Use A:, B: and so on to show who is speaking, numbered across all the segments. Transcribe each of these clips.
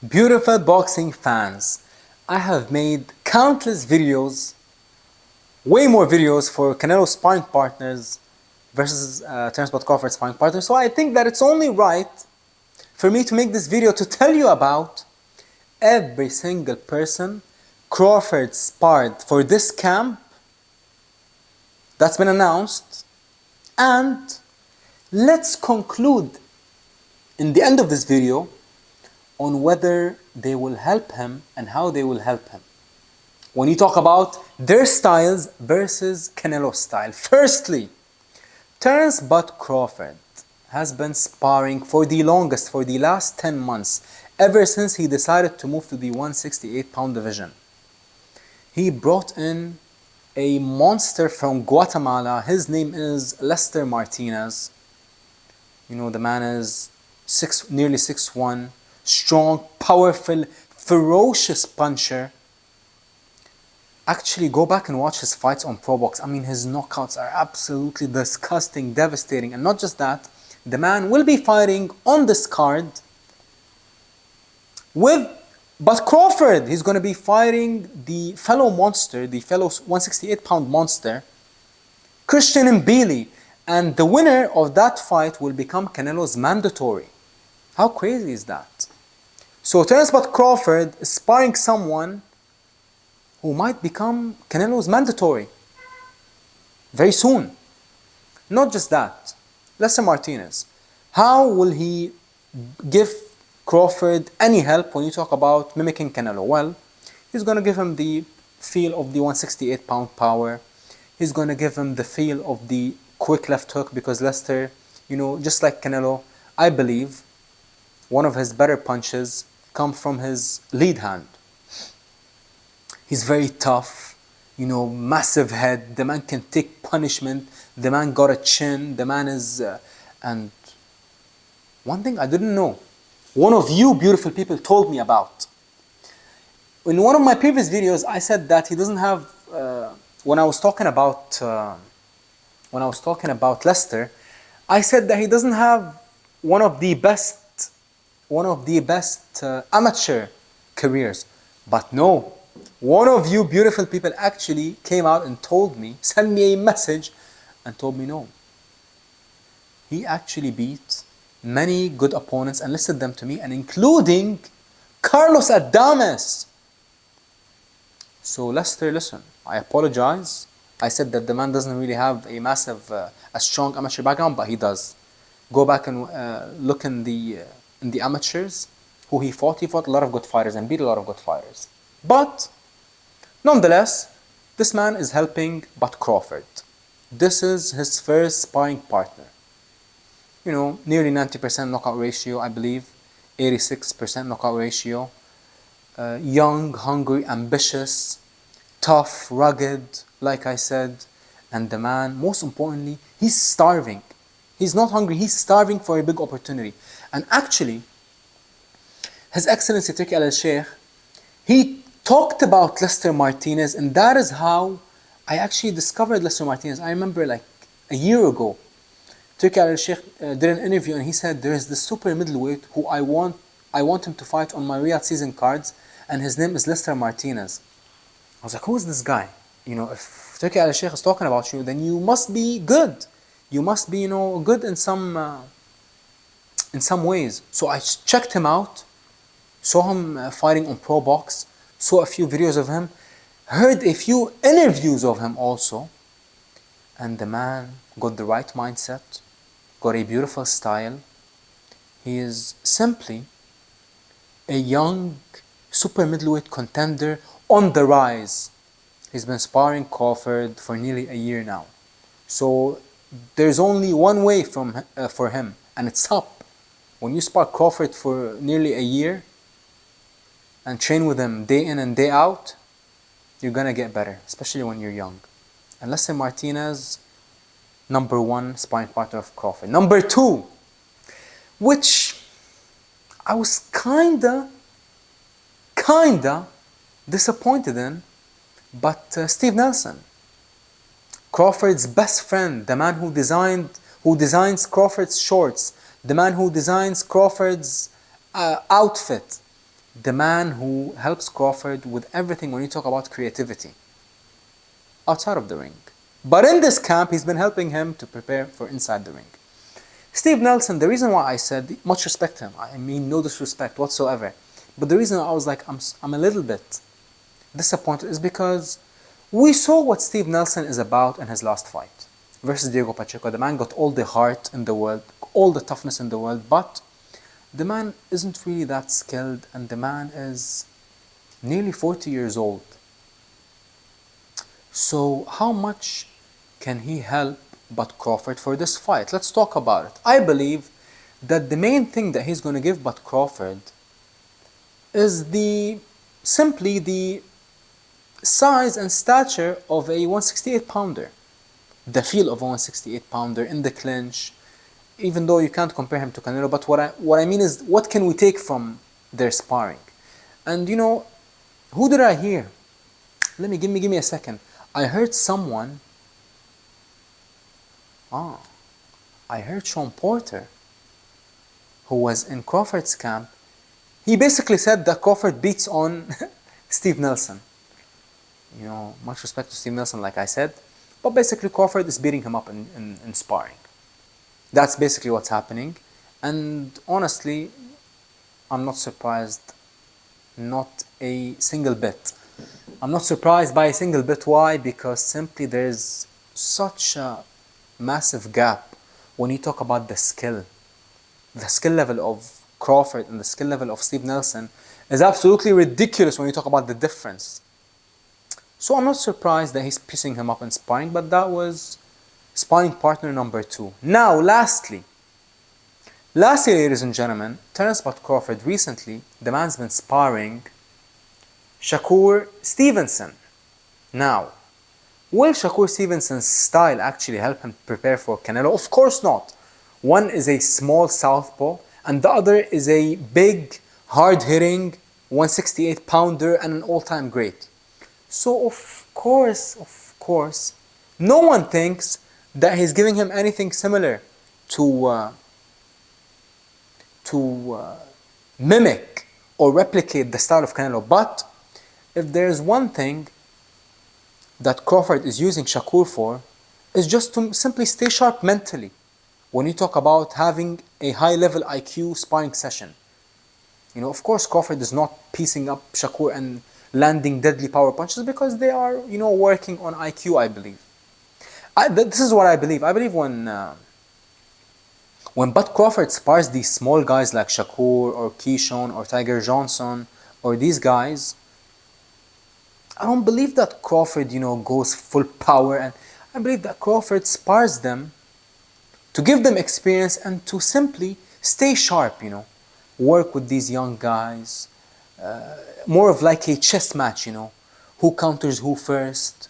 A: Beautiful boxing fans, I have made countless videos, way more videos for Canelo sparring partners versus Terence Crawford sparring partners. So I think that it's only right for me to make this video to tell you about every single person Crawford sparred for this camp that's been announced, and let's conclude in the end of this video on whether they will help him and how they will help him. When you talk about their styles versus Canelo's style. Firstly, Terence Crawford has been sparring for the longest, for the last 10 months, ever since he decided to move to the 168-pound division. He brought in a monster from Guatemala. His name is Lester Martinez. You know, the man is nearly 6'1", strong, powerful, ferocious puncher. Actually, go back and watch his fights on Pro Box. I mean, his knockouts are absolutely disgusting, devastating. And not just that, the man will be fighting on this card with Crawford. He's going to be fighting the fellow monster, the fellow 168-pound monster, Christian Mbili. And the winner of that fight will become Canelo's mandatory. How crazy is that? So Terence Crawford is sparring someone who might become Canelo's mandatory very soon. Not just that, Lester Martinez. How will he give Crawford any help when you talk about mimicking Canelo? Well, he's going to give him the feel of the 168-pound power. He's going to give him the feel of the quick left hook, because Lester, you know, just like Canelo, I believe one of his better punches come from his lead hand. He's very tough, you know, massive head. The man can take punishment. The man got a chin. The man is... and one thing I didn't know, one of you beautiful people told me about. In one of my previous videos, I said that he doesn't have... when I was talking about Lester, I said that he doesn't have one of the best amateur careers. But no, one of you beautiful people actually came out and told me, sent me a message and told me no. He actually beat many good opponents and listed them to me, and including Carlos Adames. So Lester, listen, I apologize. I said that the man doesn't really have a massive, a strong amateur background, but he does. Go back and look in the amateurs who he fought. He fought a lot of good fighters and beat a lot of good fighters. But nonetheless, this man is helping Crawford. This is his first sparring partner. You know, nearly 90% knockout ratio, I believe, 86% knockout ratio. Young, hungry, ambitious, tough, rugged, like I said. And the man, most importantly, he's starving. He's not hungry, he's starving for a big opportunity. And actually, His Excellency Turki Al-Sheikh, he talked about Lester Martinez, and that is how I actually discovered Lester Martinez. I remember like a year ago, Turki Al-Sheikh did an interview and he said, there is this super middleweight who I want him to fight on my Riyadh season cards, and his name is Lester Martinez. I was like, who is this guy? You know, if Turki Al-Sheikh is talking about you, then you must be good. You must be, you know, good in some ways. So I checked him out, saw him fighting on Pro Box, saw a few videos of him, heard a few interviews of him also, and the man got the right mindset, got a beautiful style. He is simply a young super middleweight contender on the rise. He's been sparring Crawford for nearly a year now. So there's only one way for him, and it's up. When you spar Crawford for nearly a year and train with him day in and day out, you're gonna get better, especially when you're young. And Lester Martinez, number one sparring partner of Crawford. Number two, which I was kinda disappointed in, but Steve Nelson, Crawford's best friend, the man who designs Crawford's shorts, the man who designs Crawford's outfit, the man who helps Crawford with everything when you talk about creativity outside of the ring. But in this camp, he's been helping him to prepare for inside the ring. Steve Nelson, the reason why I said, much respect to him, I mean no disrespect whatsoever, but the reason I was like, I'm a little bit disappointed is because we saw what Steve Nelson is about in his last fight versus Diego Pacheco. The man got all the heart in the world, all the toughness in the world, but the man isn't really that skilled, and the man is nearly 40 years old. So how much can he help Bud Crawford for this fight? Let's talk about it. I believe that the main thing that he's going to give Bud Crawford is simply the size and stature of a 168 pounder. The feel of a 168 pounder in the clinch, even though you can't compare him to Canelo, but what I mean is, what can we take from their sparring? And who did I hear? Give me a second. I heard someone. I heard Sean Porter, who was in Crawford's camp. He basically said that Crawford beats on Steve Nelson. Much respect to Steve Nelson, like I said, but basically Crawford is beating him up in sparring. That's basically what's happening, and honestly, I'm not surprised, not a single bit. I'm not surprised by a single bit. Why? Because simply there's such a massive gap when you talk about the skill level of Crawford and the skill level of Steve Nelson is absolutely ridiculous when you talk about the difference. So I'm not surprised that he's pissing him up in sparring, but that was sparring partner number 2. Now, lastly, ladies and gentlemen, Terence Crawford recently, the man's been sparring Shakur Stevenson. Now, will Shakur Stevenson's style actually help him prepare for Canelo? Of course not. One is a small southpaw, and the other is a big, hard-hitting 168 pounder and an all-time great. So of course, no one thinks that he's giving him anything similar to mimic or replicate the style of Canelo. But if there's one thing that Crawford is using Shakur for, is just to simply stay sharp mentally. When you talk about having a high-level IQ sparring session, of course Crawford is not piecing up Shakur and landing deadly power punches because they are, working on IQ, I believe. This is what I believe. I believe when Bud Crawford spars these small guys like Shakur or Keyshawn or Tiger Johnson or these guys, I don't believe that Crawford, goes full power, and I believe that Crawford spars them to give them experience and to simply stay sharp, work with these young guys, more of like a chess match, who counters who first,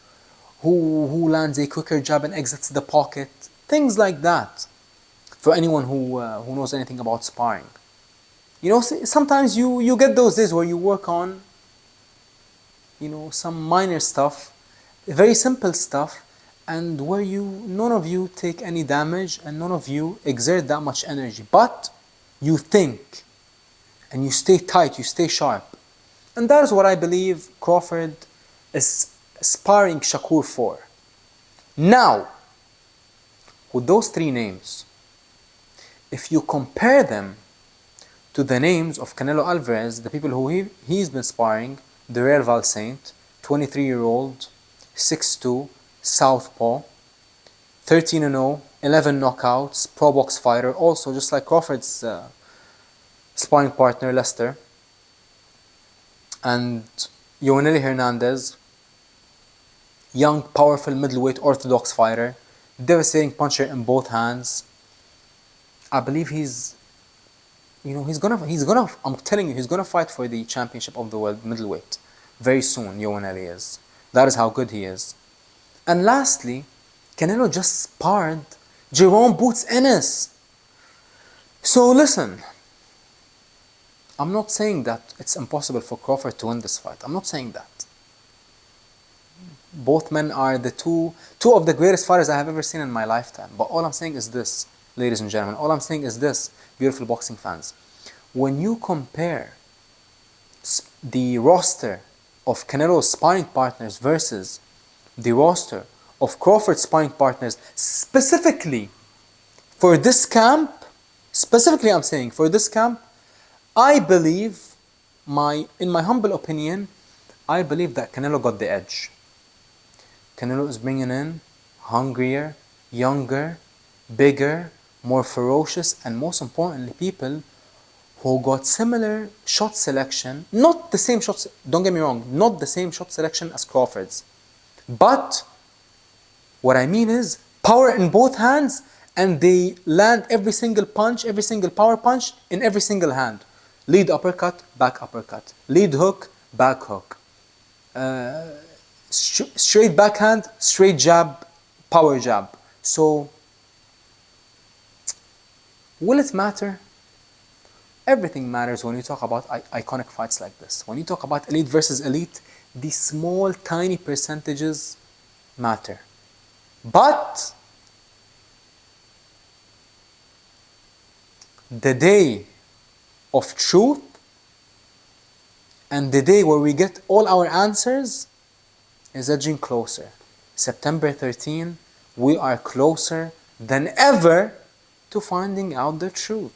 A: who lands a quicker jab and exits the pocket, things like that. For anyone who knows anything about sparring, sometimes you get those days where you work on, some minor stuff, very simple stuff, and where none of you take any damage and none of you exert that much energy, but you think and you stay tight, you stay sharp. And that is what I believe Crawford is sparring Shakur for. Now, with those 3 names, if you compare them to the names of Canelo Alvarez, the people who he's been sparring, the Real Val Saint, 23-year-old, 6'2", southpaw, 13-0, 11 knockouts, pro box fighter, also just like Crawford's sparring partner Lester, and Yoaneli Hernandez, young, powerful middleweight orthodox fighter, devastating puncher in both hands. I believe he's gonna. I'm telling you, he's gonna fight for the championship of the world middleweight very soon. Yoaneli is. That is how good he is. And lastly, Canelo just sparred Jerome Boots Ennis. So listen, I'm not saying that it's impossible for Crawford to win this fight. I'm not saying that. Both men are the two of the greatest fighters I have ever seen in my lifetime. But all I'm saying is this, ladies and gentlemen. All I'm saying is this, beautiful boxing fans. When you compare the roster of Canelo's sparring partners versus the roster of Crawford's sparring partners specifically for this camp, specifically I'm saying for this camp, I believe, in my humble opinion, I believe that Canelo got the edge. Canelo is bringing in hungrier, younger, bigger, more ferocious, and most importantly, people who got similar shot selection, not the same shots, don't get me wrong, not the same shot selection as Crawford's. But what I mean is power in both hands, and they land every single punch, every single power punch in every single hand. Lead uppercut, back uppercut. Lead hook, back hook. Straight backhand, straight jab, power jab. So, will it matter? Everything matters when you talk about iconic fights like this. When you talk about elite versus elite, these small, tiny percentages matter. But the day of truth and the day where we get all our answers is edging closer. September 13, we are closer than ever to finding out the truth.